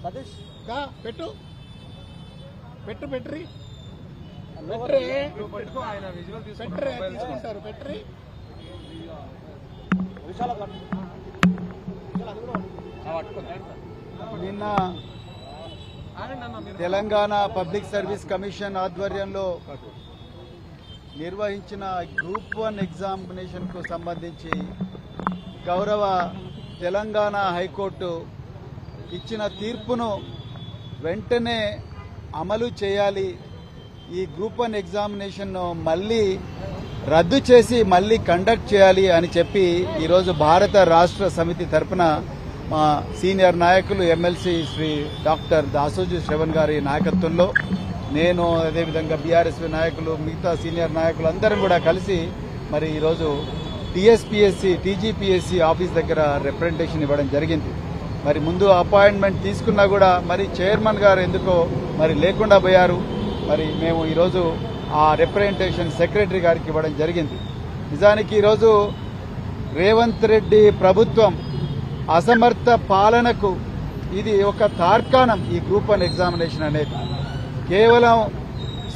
సతీష్ పెట్టు పెట్టు పెట్టరి తీసుకుంటారు పెట్టరి. నిన్న తెలంగాణ పబ్లిక్ సర్వీస్ కమిషన్ ఆధ్వర్యంలో నిర్వహించిన గ్రూప్ 1 ఎగ్జామినేషన్కు సంబంధించి గౌరవ తెలంగాణ హైకోర్టు ఇచ్చిన తీర్పును వెంటనే అమలు చేయాలి, ఈ గ్రూప్ 1 ఎగ్జామినేషన్ను మళ్ళీ రద్దు చేసి మళ్ళీ కండక్ట్ చేయాలి అని చెప్పి ఈరోజు భారత రాష్ట్ర సమితి తరఫున మా సీనియర్ నాయకులు ఎమ్మెల్సీ శ్రీ డాక్టర్ దాసోజు శ్రవణ్ గారి నాయకత్వంలో నేను, అదేవిధంగా బీఆర్ఎస్పీ నాయకులు, మిగతా సీనియర్ నాయకులు అందరం కూడా కలిసి మరి ఈరోజు టీఎస్పీఎస్సీ టీజీపీఎస్సీ ఆఫీస్ దగ్గర రిప్రజెంటేషన్ ఇవ్వడం జరిగింది. మరి ముందు అపాయింట్మెంట్ తీసుకున్నా కూడా మరి చైర్మన్ గారు ఎందుకో మరి లేకుండా పోయారు. మరి మేము ఈరోజు ఆ రిప్రజెంటేషన్ సెక్రటరీ గారికి ఇవ్వడం జరిగింది. నిజానికి ఈరోజు రేవంత్ రెడ్డి ప్రభుత్వం అసమర్థ పాలనకు ఇది ఒక తార్కాణం. ఈ గ్రూప్ 1 ఎగ్జామినేషన్ అనేది కేవలం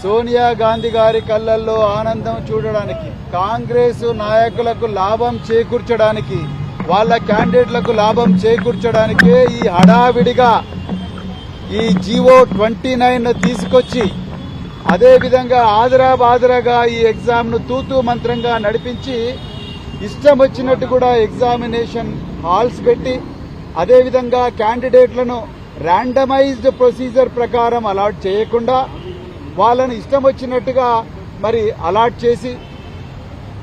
సోనియా గాంధీ గారి కళ్ళల్లో ఆనందం చూడడానికి, కాంగ్రెస్ నాయకులకు లాభం చేకూర్చడానికి, వాళ్ళ క్యాండిడేట్లకు లాభం చేకూర్చడానికే ఈ హడావిడిగా ఈ జీవో 29 తీసుకొచ్చి అదేవిధంగా ఆదరాబాదరాగా ఈ ఎగ్జామ్ను తూతూ మంత్రంగా నడిపించి ఇష్టం వచ్చినట్టు కూడా ఎగ్జామినేషన్ హాల్స్ పెట్టి అదేవిధంగా క్యాండిడేట్లను ర్యాండమైజ్డ్ ప్రొసీజర్ ప్రకారం అలాట్ చేయకుండా వాళ్ళని ఇష్టం వచ్చినట్టుగా మరి అలాట్ చేసి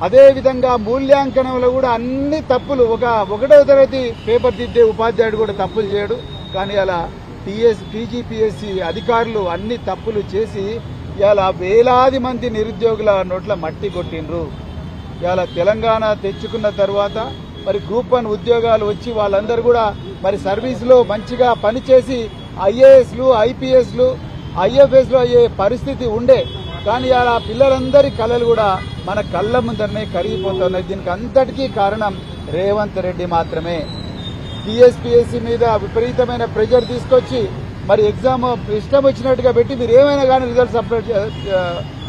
అదేవిధంగా మూల్యాంకనంలో కూడా అన్ని తప్పులు, ఒకటో తరగతి పేపర్ దిద్దే ఉపాధ్యాయుడు కూడా తప్పులు చేయడు, కానీ అలా టీజీపీఎస్సీ అధికారులు అన్ని తప్పులు చేసి ఇలా వేలాది మంది నిరుద్యోగుల నోట్ల మట్టి కొట్టిండ్రు. ఇలా తెలంగాణ తెచ్చుకున్న తర్వాత మరి గ్రూప్ 1 ఉద్యోగాలు వచ్చి వాళ్ళందరూ కూడా మరి సర్వీసులో మంచిగా పనిచేసి ఐఏఎస్లు, ఐపీఎస్లు, ఐఎఫ్ఎస్లు అయ్యే పరిస్థితి ఉండే, కానీ అలా పిల్లలందరి కళలు కూడా మన కళ్ళ ముందరనే కరిగిపోతున్నాయి. దీనికి అంతటికీ కారణం రేవంత్ రెడ్డి మాత్రమే. టీఎస్పీఎస్సీ మీద విపరీతమైన ప్రెషర్ తీసుకొచ్చి మరి ఎగ్జామ్ ఇష్టం వచ్చినట్టుగా పెట్టి మీరు ఏమైనా కానీ రిజల్ట్స్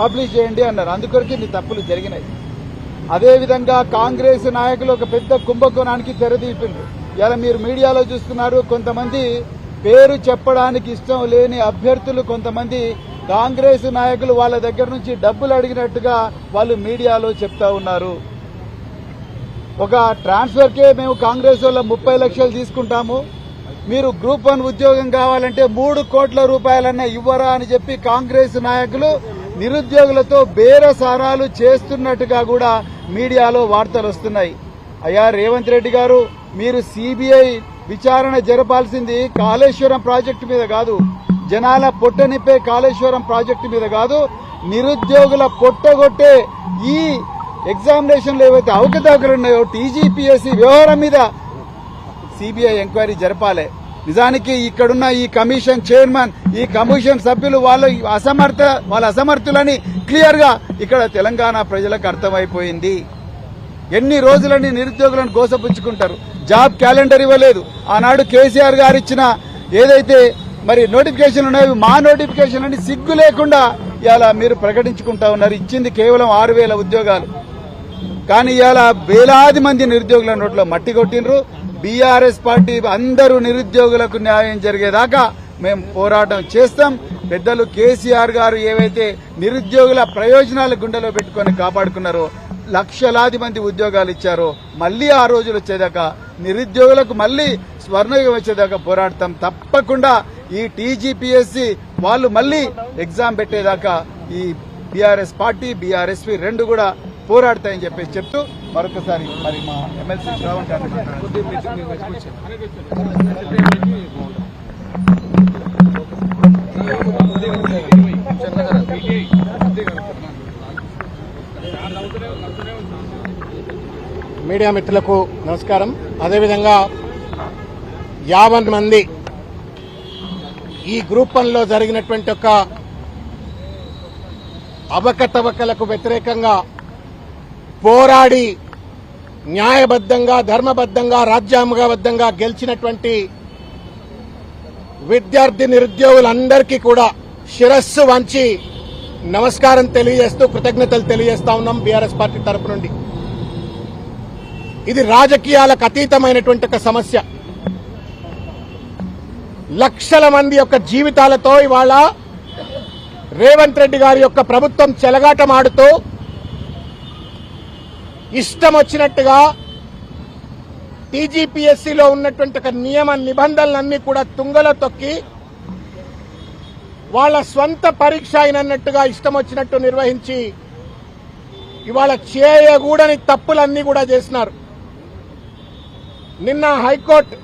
పబ్లిష్ చేయండి అన్నారు. అందుకొరకు ఇన్ని తప్పులు జరిగినాయి. అదేవిధంగా కాంగ్రెస్ నాయకులు ఒక పెద్ద కుంభకోణానికి తెరదీపిండ్రు. ఇలా మీరు మీడియాలో చూస్తున్నారు, కొంతమంది పేరు చెప్పడానికి ఇష్టం లేని అభ్యర్థులు, కొంతమంది కాంగ్రెస్ నాయకులు వాళ్ళ దగ్గర నుంచి డబ్బులు అడిగినట్టుగా వాళ్ళు మీడియాలో చెప్తా ఉన్నారు. ఒక ట్రాన్స్ఫర్కే మేము కాంగ్రెస్ వాళ్ళ 30 లక్షలు తీసుకుంటాము, మీరు గ్రూప్ 1 ఉద్యోగం కావాలంటే 3 కోట్ల రూపాయలన్నా ఇవ్వరా అని చెప్పి కాంగ్రెస్ నాయకులు నిరుద్యోగులతో బేరసారాలు చేస్తున్నట్టుగా కూడా మీడియాలో వార్తలు వస్తున్నాయి. అయ్యా రేవంత్ రెడ్డి గారు, మీరు సిబిఐ విచారణ జరపాల్సింది కాళేశ్వరం ప్రాజెక్టు మీద కాదు, జనాల పొట్టనిప్పే కాళేశ్వరం ప్రాజెక్టు మీద కాదు, నిరుద్యోగుల పొట్టగొట్టే ఈ ఎగ్జామినేషన్లు ఏవైతే అవకతవకలు ఉన్నాయో టీజీపీఎస్సీ వ్యవహారం మీద సిబిఐ ఎంక్వైరీ జరపాలి. నిజానికి ఇక్కడున్న ఈ కమిషన్ చైర్మన్, ఈ కమిషన్ సభ్యులు వాళ్ళ అసమర్థులని క్లియర్ గా ఇక్కడ తెలంగాణ ప్రజలకు అర్థమైపోయింది. ఎన్ని రోజులని నిరుద్యోగులను గోసపుచ్చుకుంటారు. జాబ్ క్యాలెండర్ ఇవ్వలేదు. ఆనాడు కేసీఆర్ గారు ఇచ్చిన ఏదైతే మరి నోటిఫికేషన్ ఉన్నాయో మా నోటిఫికేషన్ అని సిగ్గు లేకుండా ఇలా మీరు ప్రకటించుకుంటా ఉన్నారు. ఇచ్చింది కేవలం 6,000 ఉద్యోగాలు, కానీ ఇలా వేలాది మంది నిరుద్యోగుల నోట్లో మట్టి కొట్టినరు. బీఆర్ఎస్ పార్టీ అందరూ నిరుద్యోగులకు న్యాయం జరిగేదాకా మేము పోరాటం చేస్తాం. పెద్దలు కేసీఆర్ గారు ఏవైతే నిరుద్యోగుల ప్రయోజనాలు గుండెలో పెట్టుకుని కాపాడుకున్నారో, లక్షలాది మంది ఉద్యోగాలు ఇచ్చారో, మళ్లీ ఆ రోజులు వచ్చేదాకా నిరుద్యోగులకు మళ్లీ స్వర్ణయుగం వచ్చేదాకా పోరాడతాం. తప్పకుండా ఈ టీజీపీఎస్సీ వాళ్ళు మళ్లీ ఎగ్జామ్ పెట్టేదాకా ఈ బీఆర్ఎస్ పార్టీ, బీఆర్ఎస్పీ రెండు కూడా పోరాడతాయని చెప్పేసి చెప్తూ మరొకసారి మరి మా ఎమ్మెల్సీ శ్రావణ్ గారు మీడియా మిత్రులకు నమస్కారం. అదేవిధంగా 50 మంది ఈ గ్రూప్ 1లో జరిగినటువంటి ఒక అవకతవకలకు వ్యతిరేకంగా పోరాడి న్యాయబద్ధంగా, ధర్మబద్ధంగా, రాజ్యాంగబద్ధంగా గెలిచినటువంటి విద్యార్థి నిరుద్యోగులందరికీ కూడా శిరస్సు వంచి నమస్కారం తెలియజేస్తూ కృతజ్ఞతలు తెలియజేస్తా ఉన్నాం బీఆర్ఎస్ పార్టీ తరపు నుండి. ఇది రాజకీయాలకు అతీతమైనటువంటి ఒక సమస్య. లక్షల మంది యొక్క జీవితాలతో ఇవాళ రేవంత్ రెడ్డి గారి యొక్క ప్రభుత్వం చెలగాటమాడుతూ ఇష్టం వచ్చినట్టుగా టీజీపీఎస్సీలో ఉన్నటువంటి ఒక నియమ నిబంధనలన్నీ కూడా తుంగలో తొక్కి వాళ్ళ స్వంత పరీక్ష అయినట్టుగా ఇష్టం వచ్చినట్టు నిర్వహించి ఇవాళ చేయకూడని తప్పులన్నీ కూడా చేసినారు. నిన్న హైకోర్టు